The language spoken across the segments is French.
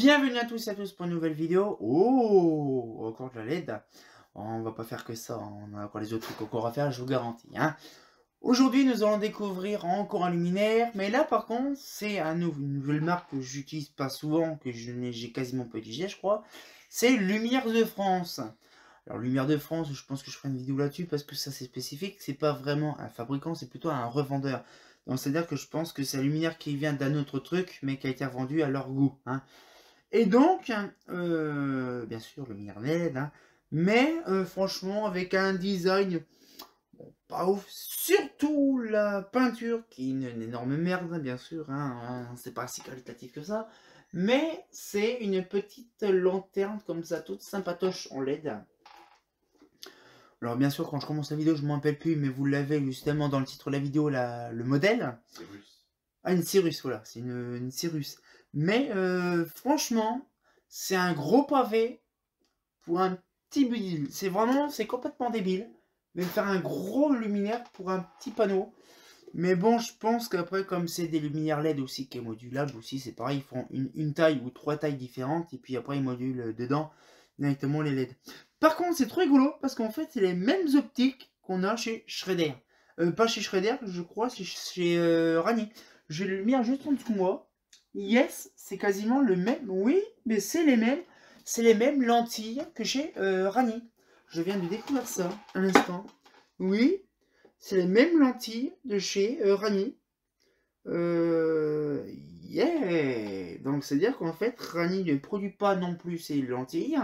Bienvenue à tous et à tous pour une nouvelle vidéo. Oh, encore de la LED. On va pas faire que ça, on a encore les autres trucs encore à faire, je vous garantis. Aujourd'hui, nous allons découvrir encore un luminaire, mais là par contre, c'est une nouvelle marque que j'utilise pas souvent, que j'ai quasiment pas utilisé, je crois. C'est Lumière de France. Alors Lumière de France, je pense que je ferai une vidéo là-dessus parce que ça c'est spécifique, c'est pas vraiment un fabricant, c'est plutôt un revendeur. Donc c'est-à-dire que je pense que c'est un luminaire qui vient d'un autre truc, mais qui a été vendu à leur goût. Et donc, bien sûr, le lumière LED, mais franchement, avec un design pas ouf. Surtout la peinture, qui est une énorme merde, bien sûr, c'est pas si qualitatif que ça. Mais c'est une petite lanterne comme ça, toute sympatoche en LED. Alors bien sûr, quand je commence la vidéo, je m'en rappelle plus, mais vous l'avez justement dans le titre de la vidéo, le modèle. Cyrus. Ah, une Cyrus, voilà, c'est une Cyrus. Mais franchement, c'est un gros pavé pour un petit bidule. C'est complètement débile. Mais faire un gros luminaire pour un petit panneau. Mais bon, je pense qu'après, comme c'est des luminaires LED aussi qui est modulable aussi, c'est pareil, ils font une taille ou trois tailles différentes. Et puis après, ils modulent dedans directement les LED. Par contre, c'est trop rigolo parce qu'en fait, c'est les mêmes optiques qu'on a chez Schrader. Pas chez Schrader, je crois, c'est chez Rani. J'ai le lumière juste en dessous de moi. Yes, c'est quasiment le même. Oui, mais c'est les mêmes. C'est les mêmes lentilles que chez Rani. Je viens de découvrir ça à l'instant. Oui, c'est les mêmes lentilles de chez Rani. Yeah. Donc c'est-à-dire qu'en fait, Rani ne produit pas non plus ces lentilles,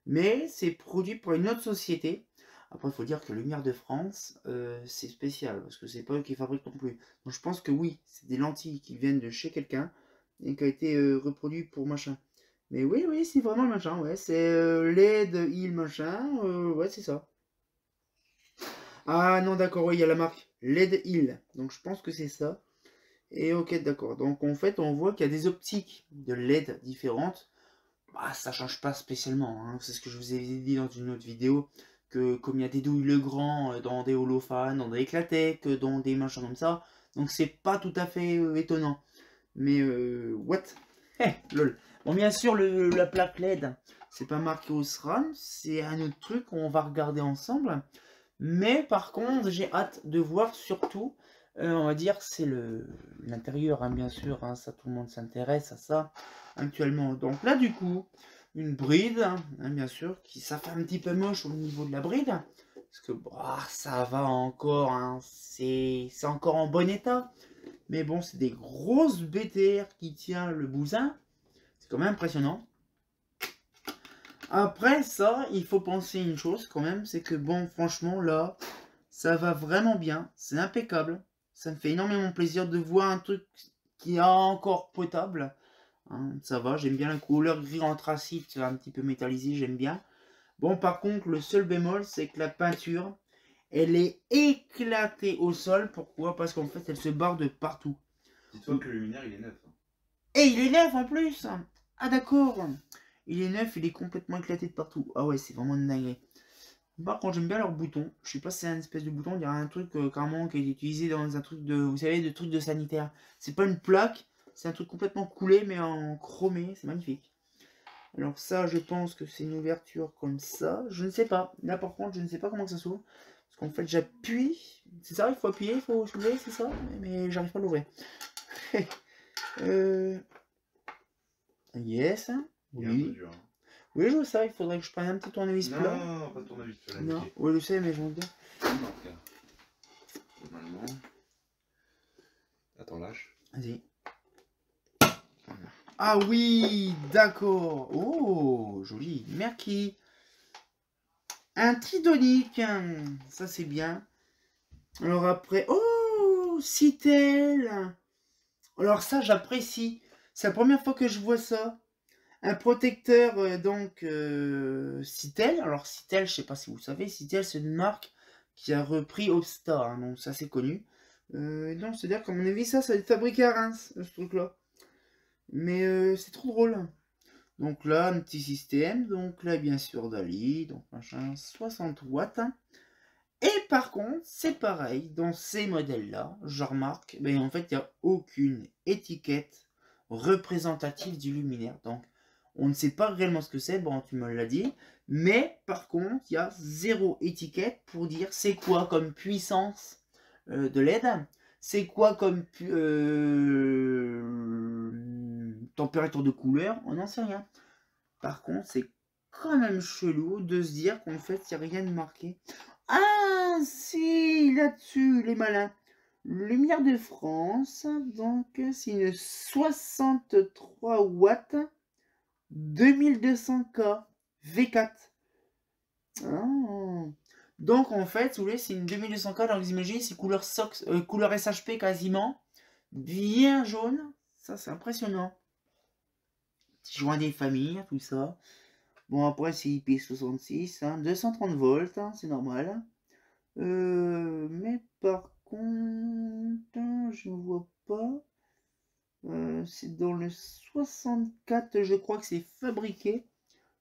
mais c'est produit pour une autre société. Après, il faut dire que Lumière de France, c'est spécial, parce que c'est pas eux qui fabriquent non plus. Donc je pense que oui, c'est des lentilles qui viennent de chez quelqu'un, et qui a été reproduit pour machin. Mais oui, oui, c'est vraiment le machin, ouais, c'est LED, il machin, ouais, c'est ça. Ah non, d'accord, oui, il y a la marque LED Hill, donc je pense que c'est ça. Et ok, d'accord. Donc en fait, on voit qu'il y a des optiques de LED différentes. Bah, ça change pas spécialement. C'est ce que je vous ai dit dans une autre vidéo. Que comme il y a des douilles Legrand dans des holofans, dans des Eclatec, dans des machins comme ça. Donc c'est pas tout à fait étonnant. Mais what? Lol. Bon, bien sûr, la plaque LED, c'est pas marqué au SRAM. C'est un autre truc qu'on va regarder ensemble. Mais par contre, j'ai hâte de voir surtout, on va dire, c'est l'intérieur, bien sûr, ça tout le monde s'intéresse à ça actuellement. Donc là, du coup, une bride, bien sûr, ça fait un petit peu moche au niveau de la bride, parce que bah, ça va encore, c'est encore en bon état. Mais bon, c'est des grosses BTR qui tient le bousin, c'est quand même impressionnant. Après ça, il faut penser une chose quand même, c'est que bon, franchement, là, ça va vraiment bien, c'est impeccable. Ça me fait énormément plaisir de voir un truc qui est encore potable. Ça va, j'aime bien la couleur gris anthracite, un petit peu métallisé, j'aime bien. Bon, par contre, le seul bémol, c'est que la peinture, elle est éclatée au sol. Pourquoi? Parce qu'en fait, elle se barre de partout. Dis-toi que le luminaire il est neuf. Et il est neuf en plus! Ah d'accord! Il est neuf, il est complètement éclaté de partout. Ah ouais, c'est vraiment une dinguerie. Par contre, j'aime bien leur bouton. Je sais pas si c'est un espèce de bouton, il y a un truc carrément qui est utilisé dans un truc de, vous savez, de trucs de sanitaire. C'est pas une plaque, c'est un truc complètement coulé mais en chromé, c'est magnifique. Alors ça, je pense que c'est une ouverture comme ça. Je ne sais pas. Là par contre, je ne sais pas comment ça s'ouvre. Parce qu'en fait, j'appuie. C'est ça, il faut appuyer, il faut soulever, c'est ça. Mais j'arrive pas à l'ouvrir. Yes. Oui. Dur, Oui, je vois ça, il faudrait que je prenne un petit tournevis plat. non, pas de tournevis, tu vas Non, oui, je sais, mais je m'en dis. Normalement. Attends, lâche. Vas-y. Ah oui, d'accord. Oh, joli. Merci. Un tridonique. Ça, c'est bien. Alors après... Oh, Citel. Alors ça, j'apprécie. C'est la première fois que je vois ça. Un protecteur, Citel. Alors Citel, je sais pas si vous savez, Citel, c'est une marque qui a repris Obsta. Donc ça, c'est connu. Non, c'est-à-dire qu'à mon avis, ça va être fabriqué à Reims, ce truc-là. Mais c'est trop drôle. Donc là, un petit système. Donc là, bien sûr, Dali. Donc machin, 60 watts. Et par contre, c'est pareil. Dans ces modèles-là, je remarque, ben, en fait, il n'y a aucune étiquette représentative du luminaire. Donc, On ne sait pas réellement ce que c'est, bon tu me l'as dit. Mais par contre, il y a zéro étiquette pour dire c'est quoi comme puissance de LED. C'est quoi comme température de couleur, on n'en sait rien. Par contre, c'est quand même chelou de se dire qu'en fait, il n'y a rien de marqué. Ah, si, là-dessus, les malins. Lumière de France, donc c'est une 63 watts, 2200K, V4. Ah. Donc en fait, si vous voulez, c'est une 2200K, alors vous imaginez, c'est couleur, couleur SHP quasiment, bien jaune, ça c'est impressionnant. Petit joint des familles, tout ça. Bon, après, c'est IP66, hein, 230 volts, hein, c'est normal. Mais par contre, je ne vois pas. C'est dans le 64, je crois que c'est fabriqué.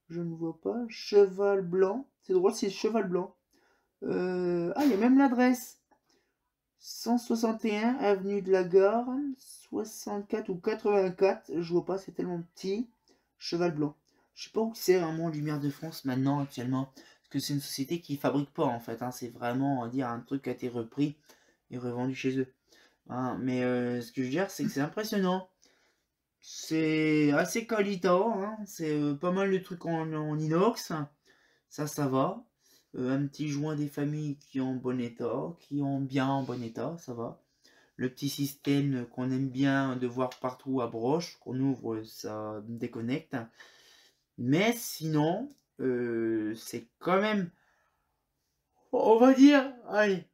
Je ne vois pas. Cheval blanc. C'est drôle, c'est cheval blanc. Ah, il y a même l'adresse. 161 avenue de la Gare. 64 ou 84. Je vois pas, c'est tellement petit. Cheval blanc. Je sais pas où c'est vraiment Lumière de France maintenant, actuellement. Parce que c'est une société qui fabrique pas en fait. Hein. C'est vraiment, on va dire, un truc qui a été repris et revendu chez eux. Hein. Mais ce que je veux dire, c'est que c'est impressionnant. C'est assez qualitatif. Hein. C'est pas mal de trucs en inox. Ça va. Un petit joint des familles qui est en bon état, qui ont bien en bon état, ça va. Le petit système qu'on aime bien de voir partout à broche, qu'on ouvre, ça déconnecte. Mais sinon, c'est quand même, on va dire, allez,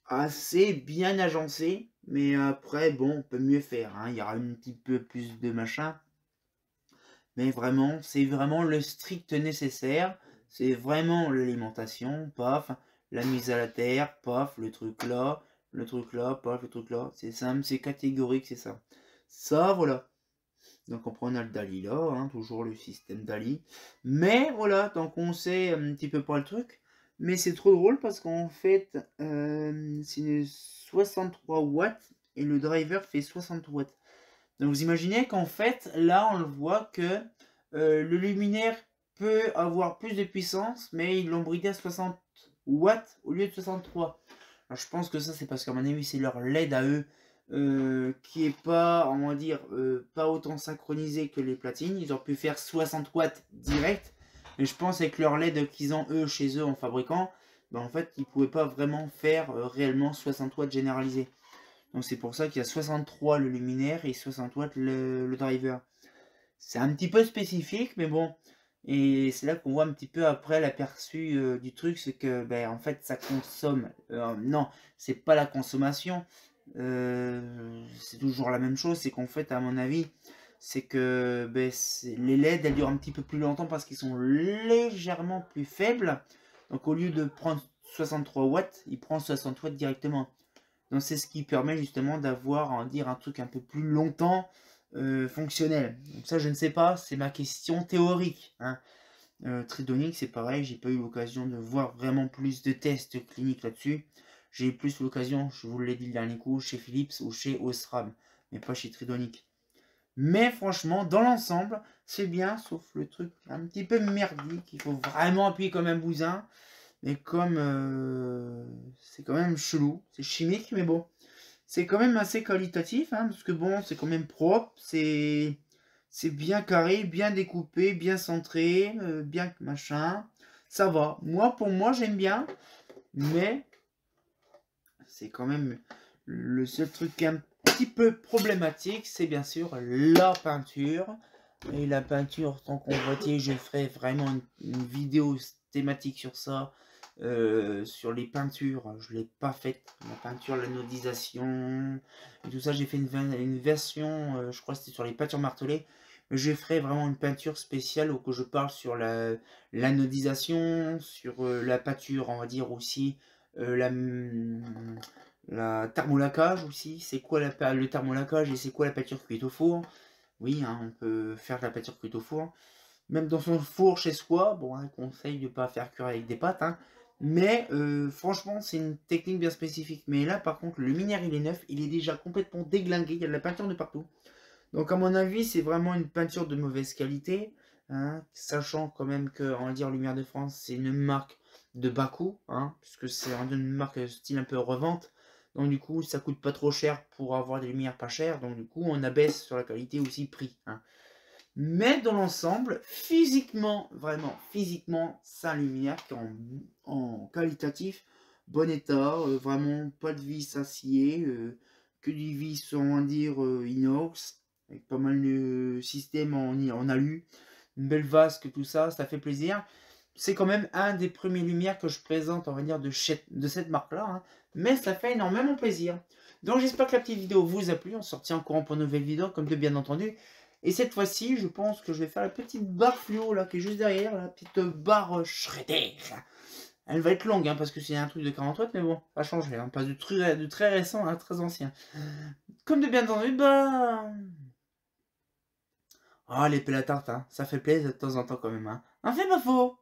assez bien agencé. Mais après, bon, on peut mieux faire. Hein. Il y aura un petit peu plus de machin. Mais vraiment, c'est vraiment le strict nécessaire. C'est vraiment l'alimentation, paf, la mise à la terre, paf, le truc là, paf, le truc là. C'est simple, c'est catégorique, c'est ça. Ça, voilà. Donc on a le DALI là, hein, toujours le système DALI. Mais voilà, tant qu'on sait un petit peu pas le truc. Mais c'est trop drôle parce qu'en fait, c'est une 63 watts et le driver fait 60 watts. Donc vous imaginez qu'en fait, là on le voit que le luminaire peut avoir plus de puissance, mais ils l'ont bridé à 60 watts au lieu de 63. Alors je pense que ça c'est parce qu'à mon avis c'est leur LED à eux qui est pas, on va dire, pas autant synchronisé que les platines. Ils auraient pu faire 60 watts direct, mais je pense avec leur LED qu'ils ont eux chez eux en fabricant, ben, en fait ils pouvaient pas vraiment faire réellement 60 watts généralisé. Donc c'est pour ça qu'il y a 63 le luminaire et 60 watts le driver. C'est un petit peu spécifique, mais bon. Et c'est là qu'on voit un petit peu après l'aperçu du truc, c'est que ben, en fait ça consomme. Non, c'est pas la consommation. C'est toujours la même chose, c'est qu'en fait à mon avis, c'est que ben, les LED elles durent un petit peu plus longtemps parce qu'ils sont légèrement plus faibles. Donc au lieu de prendre 63 watts, il prend 60 watts directement. Donc c'est ce qui permet justement d'avoir, on va dire, un truc un peu plus longtemps fonctionnel. Donc ça je ne sais pas, c'est ma question théorique. Hein. Tridonic c'est pareil, j'ai pas eu l'occasion de voir vraiment plus de tests cliniques là-dessus. J'ai eu plus l'occasion, je vous l'ai dit le dernier coup, chez Philips ou chez Osram, mais pas chez Tridonic. Mais franchement, dans l'ensemble, c'est bien, sauf le truc un petit peu merdique, il faut vraiment appuyer comme un bousin. Mais comme c'est quand même chelou, c'est chimique, mais bon, c'est quand même assez qualitatif, hein, parce que bon, c'est quand même propre, c'est bien carré, bien découpé, bien centré, bien machin, ça va. Moi, pour moi, j'aime bien, mais c'est quand même le seul truc qui est un petit peu problématique, c'est bien sûr la peinture. Et la peinture, tant qu'on voit, je ferai vraiment une vidéo thématique sur ça. Sur les peintures, je l'ai pas faite, la peinture, la nodisation et tout ça. J'ai fait une version, je crois que c'était sur les peintures martelées. Je ferai vraiment une peinture spéciale où que je parle sur la nodisation, sur la peinture, on va dire aussi la thermolacage aussi. C'est quoi le thermolacage et c'est quoi la peinture cuite au four? Oui, hein, on peut faire de la peinture cuite au four. Même dans son four chez soi, bon, un conseil de ne pas faire cuire avec des pâtes, hein. Mais franchement, c'est une technique bien spécifique. Mais là, par contre, le luminaire, il est neuf, il est déjà complètement déglingué, il y a de la peinture de partout. Donc à mon avis, c'est vraiment une peinture de mauvaise qualité, hein, sachant quand même que, on va dire, Lumière de France, c'est une marque de bas coût, hein, puisque c'est une marque style un peu revente. Donc du coup, ça coûte pas trop cher pour avoir des lumières pas chères. Donc du coup, on abaisse sur la qualité aussi prix, hein. Mais dans l'ensemble, physiquement, vraiment, physiquement, c'est un luminaire qui est en qualitatif, bon état, vraiment pas de vis acier, que du vis, on va dire, inox, avec pas mal de systèmes en alu, une belle vasque, tout ça, ça fait plaisir. C'est quand même un des premiers lumières que je présente, on va dire, de cette marque-là, hein, mais ça fait énormément plaisir. Donc j'espère que la petite vidéo vous a plu, on se retient en courant pour une nouvelle vidéo, comme de bien entendu. Et cette fois-ci, je pense que je vais faire la petite barre fluo là qui est juste derrière, la petite barre Shredder. Elle va être longue hein, parce que c'est un truc de 40 watts, mais bon, ça change rien, pas de très récent à très ancien. Comme de bien entendu, bah... Ah, l'épée la tarte, hein, ça fait plaisir de temps en temps quand même. Hein. Un fait pas faux.